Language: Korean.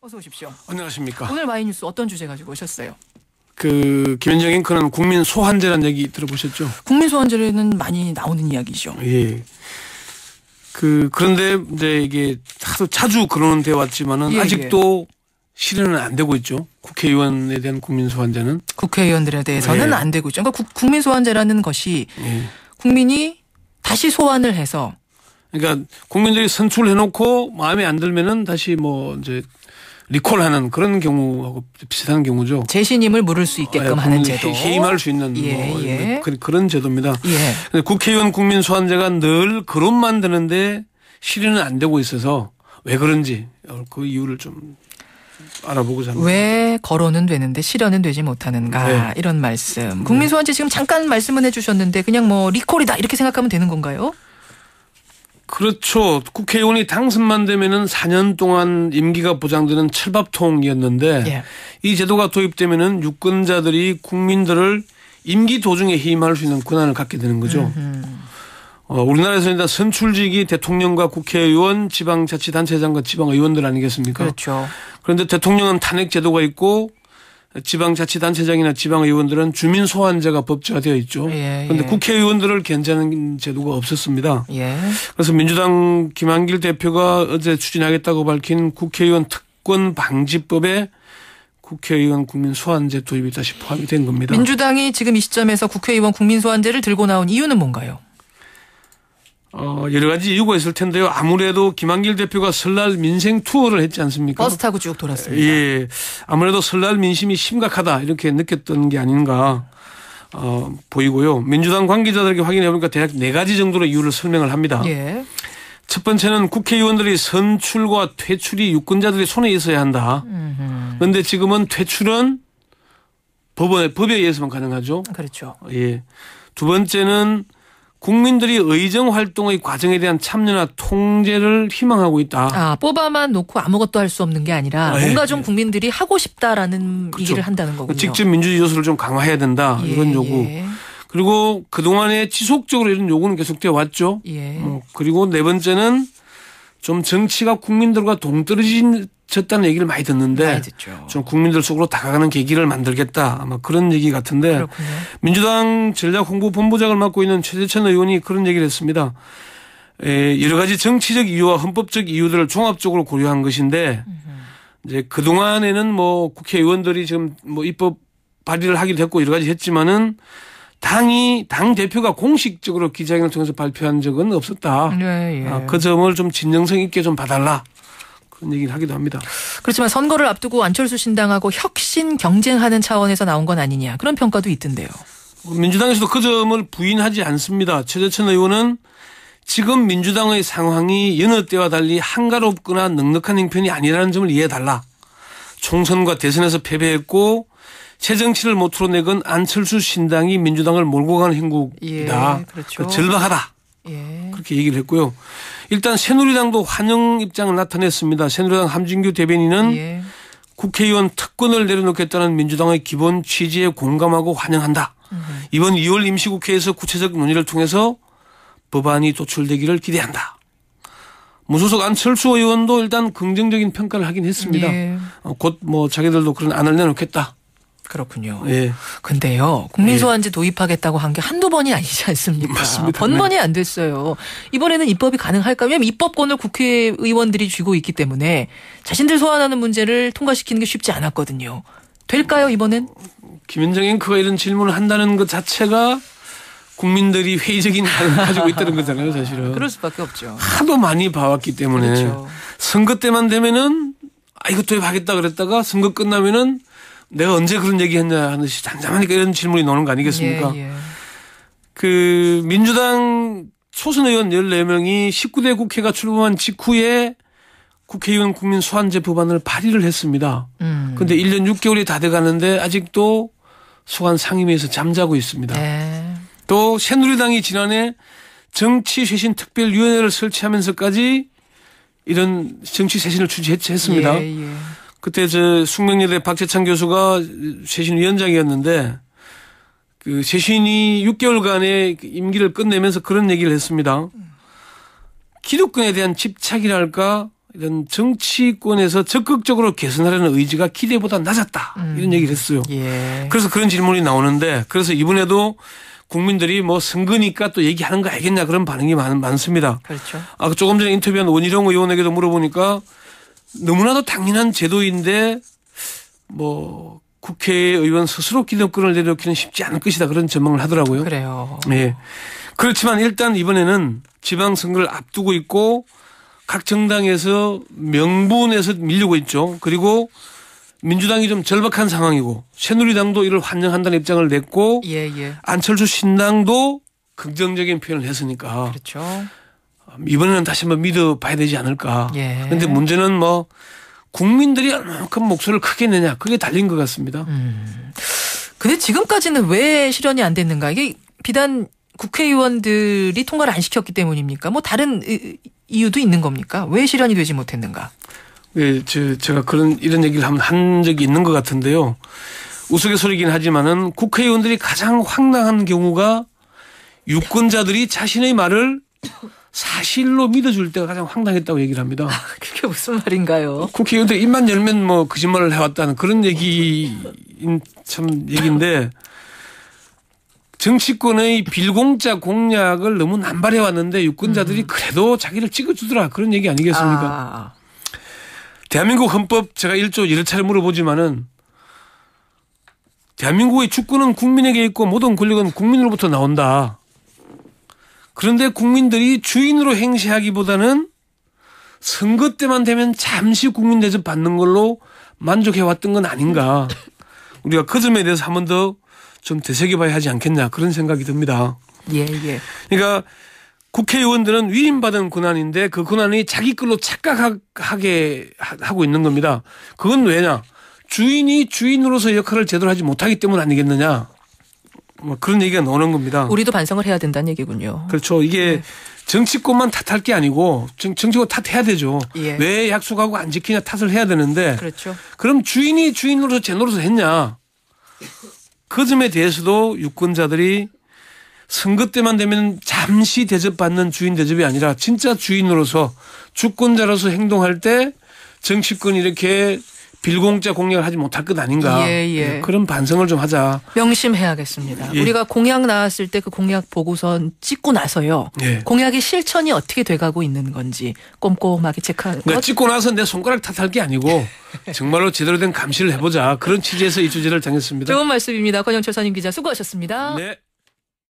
어서 오십시오. 안녕하십니까. 오늘 마이뉴스 어떤 주제 가지고 오셨어요? 김현정 앵커는 국민 소환제라는 얘기 들어보셨죠? 국민 소환제는 많이 나오는 이야기죠. 예. 그런데 이제 이게 하도 자주 거론돼 왔지만은 아직도 실현은 안 되고 있죠. 국회의원에 대한 국민 소환제는. 국회의원들에 대해서는 안 되고 있죠. 그러니까 국민 소환제라는 것이 국민이 다시 소환을 해서 그러니까 국민들이 선출해놓고 마음에 안 들면은 다시 뭐 이제 리콜하는 그런 경우하고 비슷한 경우죠. 재신임을 물을 수 있게끔 하는 제도. 해임할 수 있는 그런 제도입니다. 국회의원 국민 소환제가 늘 거론만 되는데 실현은 안 되고 있어서 왜 그런지 그 이유를 좀 알아보고자 합니다. 왜 거론은 되는데 실현은 되지 못하는가 이런 말씀. 국민 소환제 지금 잠깐 말씀은 해주셨는데 그냥 뭐 리콜이다 이렇게 생각하면 되는 건가요? 그렇죠. 국회의원이 당선만 되면은 4년 동안 임기가 보장되는 철밥통이었는데 이 제도가 도입되면은 유권자들이 국민들을 임기 도중에 해임할 수 있는 권한을 갖게 되는 거죠. 우리나라에서 일단 선출직이 대통령과 국회의원, 지방자치단체장과 지방의원들 아니겠습니까? 그렇죠. 그런데 대통령은 탄핵 제도가 있고 지방자치단체장이나 지방의원들은 주민소환제가 법제화되어 있죠. 그런데 국회의원들을 견제하는 제도가 없었습니다. 그래서 민주당 김한길 대표가 어제 추진하겠다고 밝힌 국회의원 특권 방지법에 국회의원 국민 소환제 도입이 다시 포함이 된 겁니다. 민주당이 지금 이 시점에서 국회의원 국민 소환제를 들고 나온 이유는 뭔가요? 여러 가지 이유가 있을 텐데요. 아무래도 김한길 대표가 설날 민생 투어를 했지 않습니까? 버스 타고 쭉 돌았습니다. 예. 아무래도 설날 민심이 심각하다 이렇게 느꼈던 게 아닌가 보이고요. 민주당 관계자들에게 확인해 보니까 대략 4가지 정도로 이유를 설명을 합니다. 첫 번째는 국회의원들이 선출과 퇴출이 유권자들의 손에 있어야 한다. 그런데 지금은 퇴출은 법에 의해서만 가능하죠. 그렇죠. 예. 두 번째는 국민들이 의정 활동의 과정에 대한 참여나 통제를 희망하고 있다. 뽑아만 놓고 아무것도 할 수 없는 게 아니라 뭔가 좀 국민들이 하고 싶다라는 얘기를 한다는 거군요. 직접 민주주의 요소를 좀 강화해야 된다. 이런 요구. 그리고 그동안에 지속적으로 이런 요구는 계속되어 왔죠. 그리고 네 번째는 좀 정치가 국민들과 동떨어졌다는 얘기를 많이 듣는데 좀 국민들 속으로 다가가는 계기를 만들겠다. 아마 그런 얘기 같은데 그렇군요. 민주당 전략홍보본부장을 맡고 있는 최재천 의원이 그런 얘기를 했습니다. 여러 가지 정치적 이유와 헌법적 이유들을 종합적으로 고려한 것인데 이제 그동안에는 뭐 국회의원들이 지금 뭐 입법 발의를 하기도 했고 여러 가지 했지만은 당 대표가 공식적으로 기자회견을 통해서 발표한 적은 없었다. 그 점을 좀 진정성 있게 좀 봐달라. 그런 얘기를 하기도 합니다. 그렇지만 선거를 앞두고 안철수 신당하고 혁신 경쟁하는 차원에서 나온 건 아니냐. 그런 평가도 있던데요. 민주당에서도 그 점을 부인하지 않습니다. 최재천 의원은 지금 민주당의 상황이 여느 때와 달리 한가롭거나 넉넉한 형편이 아니라는 점을 이해해달라. 총선과 대선에서 패배했고 새정치를 모토로 내건 안철수 신당이 민주당을 몰고 가는 행국이다. 그렇죠. 절박하다. 그렇게 얘기를 했고요. 일단 새누리당도 환영 입장을 나타냈습니다. 새누리당 함진규 대변인은 국회의원 특권을 내려놓겠다는 민주당의 기본 취지에 공감하고 환영한다. 이번 2월 임시국회에서 구체적 논의를 통해서 법안이 도출되기를 기대한다. 무소속 안철수 의원도 일단 긍정적인 평가를 하긴 했습니다. 곧 뭐 자기들도 그런 안을 내놓겠다. 그렇군요. 근데요, 국민소환제 도입하겠다고 한 게 한두 번이 아니지 않습니까? 맞습니다. 번번이 안 됐어요. 이번에는 입법이 가능할까? 왜냐하면 입법권을 국회의원들이 쥐고 있기 때문에 자신들 소환하는 문제를 통과시키는 게 쉽지 않았거든요. 될까요, 이번엔? 김현정 앵커가 이런 질문을 한다는 것 자체가 국민들이 회의적인 반응을 가지고 있다는 거잖아요, 사실은. 그럴 수밖에 없죠. 하도 많이 봐왔기 때문에. 선거 때만 되면은 이것 도입하겠다 그랬다가 선거 끝나면은 내가 언제 그런 얘기 했냐 하는 듯이 잠잠하니까 이런 질문이 나오는 거 아니겠습니까? 민주당 초선 의원 14명이 19대 국회가 출범한 직후에 국회의원 국민 소환제 법안을 발의를 했습니다. 그런데 1년 6개월이 다 돼가는데 아직도 소환 상임위에서 잠자고 있습니다. 또 새누리당이 지난해 정치쇄신 특별위원회를 설치하면서까지 이런 정치쇄신을 추진했습니다. 그때 숙명여대 박재창 교수가 쇄신위원장이었는데 그 쇄신이 6개월간의 임기를 끝내면서 그런 얘기를 했습니다. 기득권에 대한 집착이랄까 이런 정치권에서 적극적으로 개선하려는 의지가 기대보다 낮았다. 이런 얘기를 했어요. 예. 그래서 그런 질문이 나오는데 그래서 이번에도 국민들이 뭐 선거니까 또 얘기하는 거 알겠냐 그런 반응이 많습니다. 그렇죠. 조금 전에 인터뷰한 원희룡 의원에게도 물어보니까 너무나도 당연한 제도인데 뭐 국회의원 스스로 기득권을 내려놓기는 쉽지 않을 것이다 그런 전망을 하더라고요. 그래요. 예. 그렇지만 일단 이번에는 지방선거를 앞두고 있고 각 정당에서 명분에서 밀리고 있죠. 그리고 민주당이 좀 절박한 상황이고 새누리당도 이를 환영한다는 입장을 냈고 안철수 신당도 긍정적인 표현을 했으니까 그렇죠. 이번에는 다시 한번 믿어봐야 되지 않을까. 그런데 문제는 뭐 국민들이 얼마큼 목소리를 크게 내냐 그게 달린 것 같습니다. 근데 지금까지는 왜 실현이 안 됐는가. 이게 비단 국회의원들이 통과를 안 시켰기 때문입니까? 뭐 다른 이유도 있는 겁니까? 왜 실현이 되지 못했는가? 예, 제가 이런 얘기를 한 적이 있는 것 같은데요. 우스갯소리긴 하지만은 국회의원들이 가장 황당한 경우가 유권자들이 자신의 말을 사실로 믿어줄 때가 가장 황당했다고 얘기를 합니다. 그게 무슨 말인가요? 국회의원들 입만 열면 뭐 거짓말을 해왔다는 그런 얘기인데 정치권의 빌공짜 공약을 너무 남발해 왔는데 유권자들이 그래도 자기를 찍어주더라 그런 얘기 아니겠습니까? 대한민국 헌법 제가 1조 여러 차례 물어보지만은 대한민국의 주권은 국민에게 있고 모든 권력은 국민으로부터 나온다. 그런데 국민들이 주인으로 행세하기보다는 선거 때만 되면 잠시 국민 대접 받는 걸로 만족해 왔던 건 아닌가. 우리가 그 점에 대해서 한 번 더 좀 되새겨봐야 하지 않겠냐 그런 생각이 듭니다. 예. 그러니까 국회의원들은 위임받은 권한인데 그 권한이 자기 걸로 착각하게 하고 있는 겁니다. 그건 왜냐? 주인이 주인으로서 역할을 제대로 하지 못하기 때문 아니겠느냐. 뭐 그런 얘기가 나오는 겁니다. 우리도 반성을 해야 된다는 얘기군요. 그렇죠. 이게 정치권만 탓할 게 아니고 정치권 탓해야 되죠. 왜 약속하고 안 지키냐 탓을 해야 되는데 그렇죠. 그럼 주인이 주인으로서 제 노릇을 했냐. 그 점에 대해서도 유권자들이 선거 때만 되면 잠시 대접받는 주인 대접이 아니라 진짜 주인으로서 주권자로서 행동할 때 정치권이 이렇게 빌공짜 공약을 하지 못할 것 아닌가. 그런 반성을 좀 하자. 명심해야겠습니다. 우리가 공약 나왔을 때 그 공약 보고선 찍고 나서요. 공약의 실천이 어떻게 돼가고 있는 건지 꼼꼼하게 체크하는 것. 찍고 나서 내 손가락 탓할 게 아니고 정말로 제대로 된 감시를 해보자. 그런 취지에서 이 주제를 정했습니다. 좋은 말씀입니다. 권영철 선임 기자 수고하셨습니다. 네.